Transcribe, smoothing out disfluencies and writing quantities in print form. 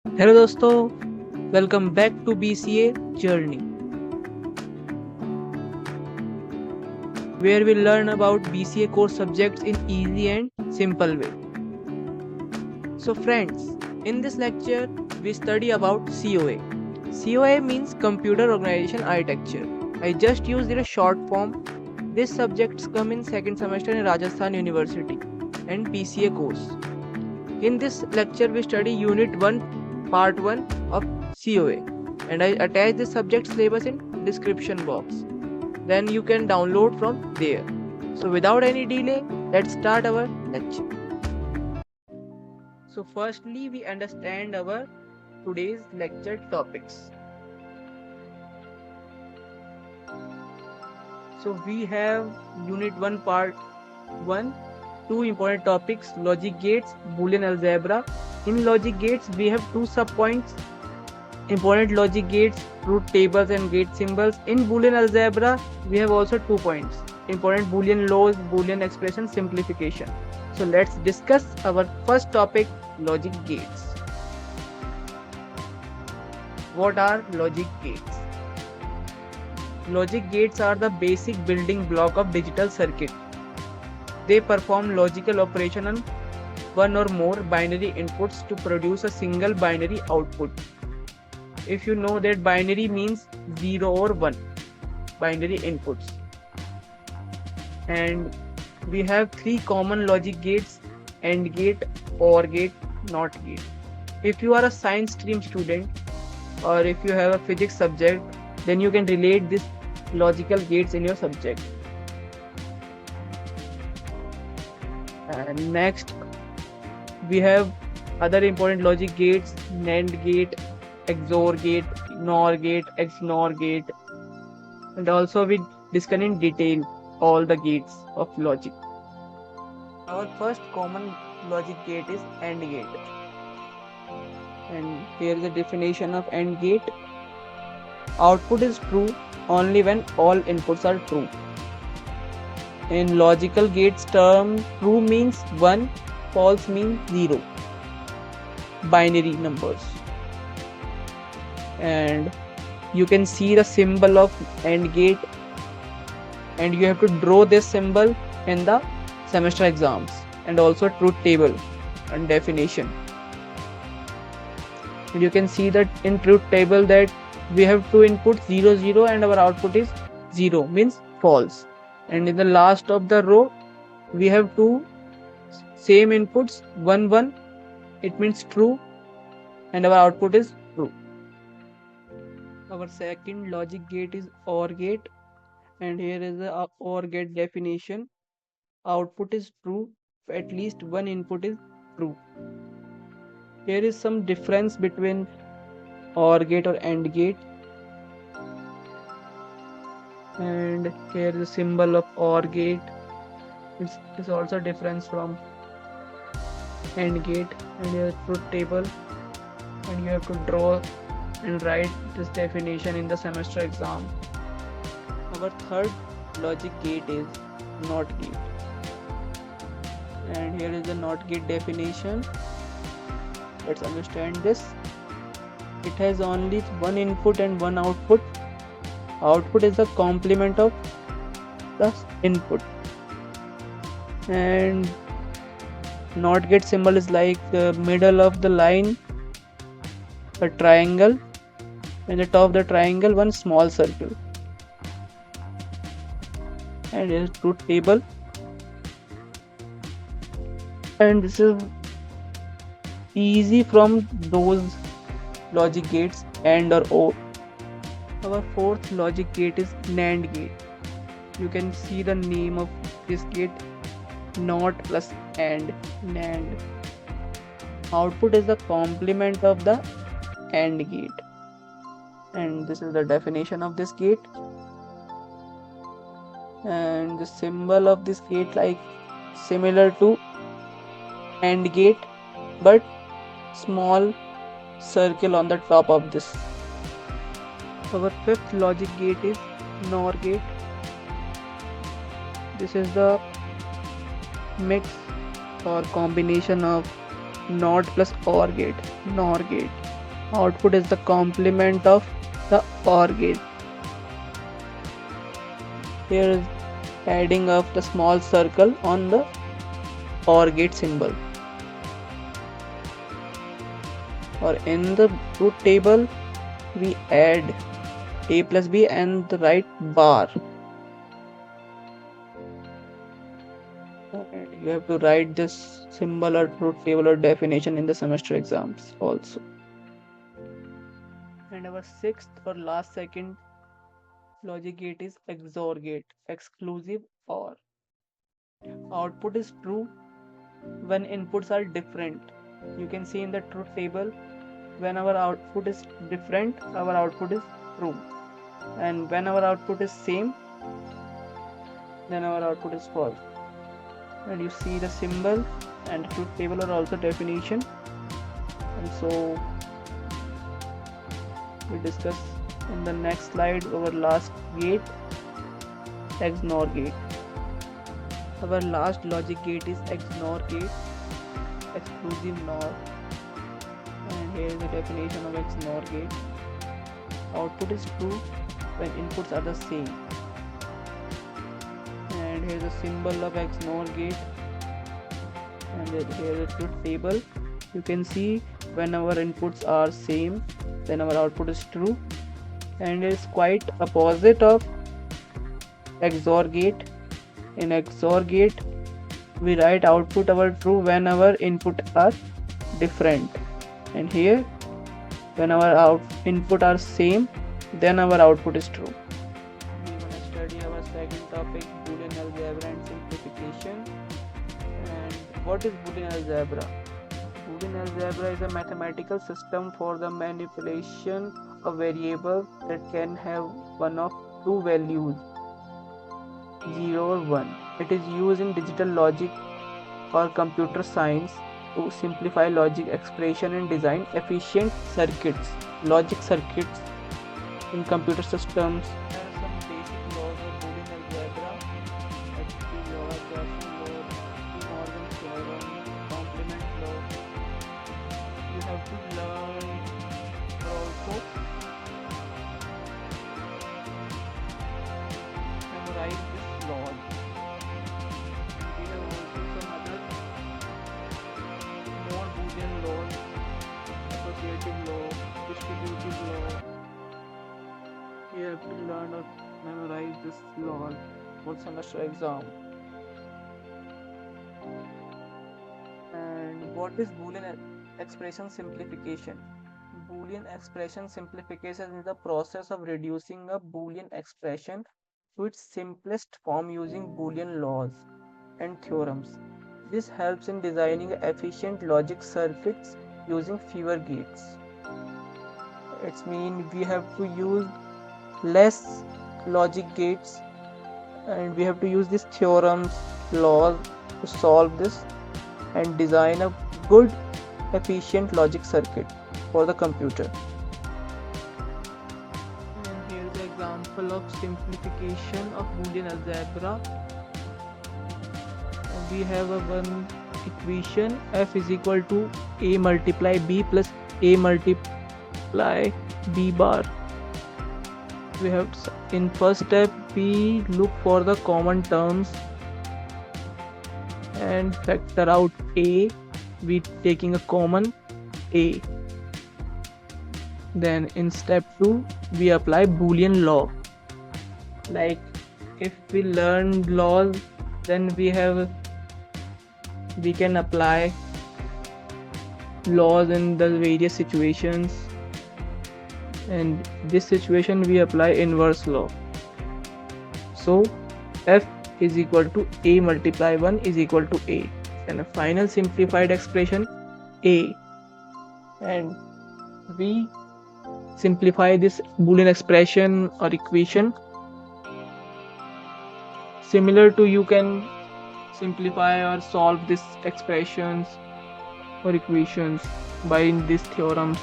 Hello दोस्तों, welcome back to BCA Journey, where we learn about BCA course subjects in easy and simple way. So friends, in this lecture, we study about COA. COA means Computer Organization Architecture. I just used a short form. These subjects come in second semester in Rajasthan University and BCA course. In this lecture, we study Unit 1, Part 1 of COA, and I attach the subject syllabus in description box. Then you can download from there. So without any delay, let's start our lecture. So firstly, we understand our today's lecture topics. So we have Unit 1, Part 1. Two important topics: logic gates, Boolean algebra. In logic gates, we have two subpoints: important logic gates, truth tables and gate symbols. In Boolean algebra, we have also 2 points: important Boolean laws, Boolean expression, simplification. So let's discuss our first topic, logic gates. What are logic gates? Logic gates are the basic building block of digital circuit. They perform logical operation on one or more binary inputs to produce a single binary output. If you know that binary means 0 or 1 binary inputs. And we have 3 common logic gates: AND gate, OR gate, NOT gate. If you are a science stream student or if you have a physics subject, then you can relate these logical gates in your subject. And next, we have other important logic gates: NAND gate, XOR gate, NOR gate, XNOR gate, and also we discuss in detail all the gates of logic. Our first common logic gate is AND gate. And here is the definition of AND gate. Output is true only when all inputs are true. In logical gates term, true means 1, false means 0. Binary numbers. And you can see the symbol of AND gate, and you have to draw this symbol in the semester exams, and also truth table and definition. And you can see that in truth table that we have two inputs 0 0 and our output is 0, means false. And in the last of the row we have two same inputs 1 1, it means true, and our output is true. Our second logic gate is OR gate, and here is the OR gate definition. Output is true if at least one input is true. Here is some difference between OR gate or AND gate. And here is the symbol of OR gate. It's also different from AND gate. And here is truth table, and you have to draw and write this definition in the semester exam. Our third logic gate is NOT gate, and here is the NOT gate definition. Let's understand this. It has only one input and one output. Output is the complement of the input, and NOT gate symbol is like the middle of the line, a triangle, and the top of the triangle one small circle. And here is truth table, and this is easy from those logic gates AND or OR. Our fourth logic gate is NAND gate. You can see the name of this gate: NOT plus AND, NAND. Output is the complement of the AND gate, and this is the definition of this gate. And the symbol of this gate like similar to AND gate, but small circle on the top of this. Our fifth logic gate is NOR gate. This is the mix or combination of NOT plus OR gate, NOR gate. Output is the complement of the OR gate. Here is adding of the small circle on the OR gate symbol. Or in the truth table, we add a plus b and the right bar. And you have to write this symbol or truth table or definition in the semester exams also. And our sixth or last second logic gate is XOR gate, exclusive OR. Output is true when inputs are different. You can see in the truth table, when our output is different, our output is true. And when our output is same, then our output is false. And you see the symbol and truth table are also definition. And so we discuss in the next slide our last gate, XNOR gate. Our last logic gate is XNOR gate, exclusive NOR. And here is the definition of XNOR gate. Output is true when inputs are the same. And here is the symbol of XNOR gate. And here is the truth table. You can see when our inputs are same, then our output is true. And it is quite opposite of XOR gate. In XOR gate, we write output our true when our input are different. And here, when our input are same, then our output is true. We want to study our second topic, Boolean Algebra and Simplification. And what is Boolean Algebra? Boolean Algebra is a mathematical system for the manipulation of variables that can have one of two values, 0 or 1. It is used in digital logic or computer science to simplify logic expression and design efficient circuits, logic circuits in computer systems. There are some basic laws of Boolean algebra, additive law, Gaussian law, De Morgan's theorem, complement law. You have to learn also memorize this law. We have also some other more Boolean laws, associative law, distributive law. You have to learn or memorize this law for semester exam. And what is Boolean expression simplification? Boolean expression simplification is the process of reducing a Boolean expression to its simplest form using Boolean laws and theorems. This helps in designing efficient logic circuits using fewer gates. It means we have to use less logic gates and we have to use these theorems, laws to solve this and design a good efficient logic circuit for the computer. And here is the example of simplification of Boolean algebra. And we have a one equation, f is equal to a multiply b plus a multiply b bar. We have in first step we look for the common terms and factor out a, we taking a common a. Then in step 2 we apply Boolean law. Like if we learn laws, then we can apply laws in the various situations. And this situation we apply inverse law. So f is equal to a multiply 1 is equal to a, and a final simplified expression a. And we simplify this Boolean expression or equation similar to you can simplify or solve these expressions or equations by these theorems.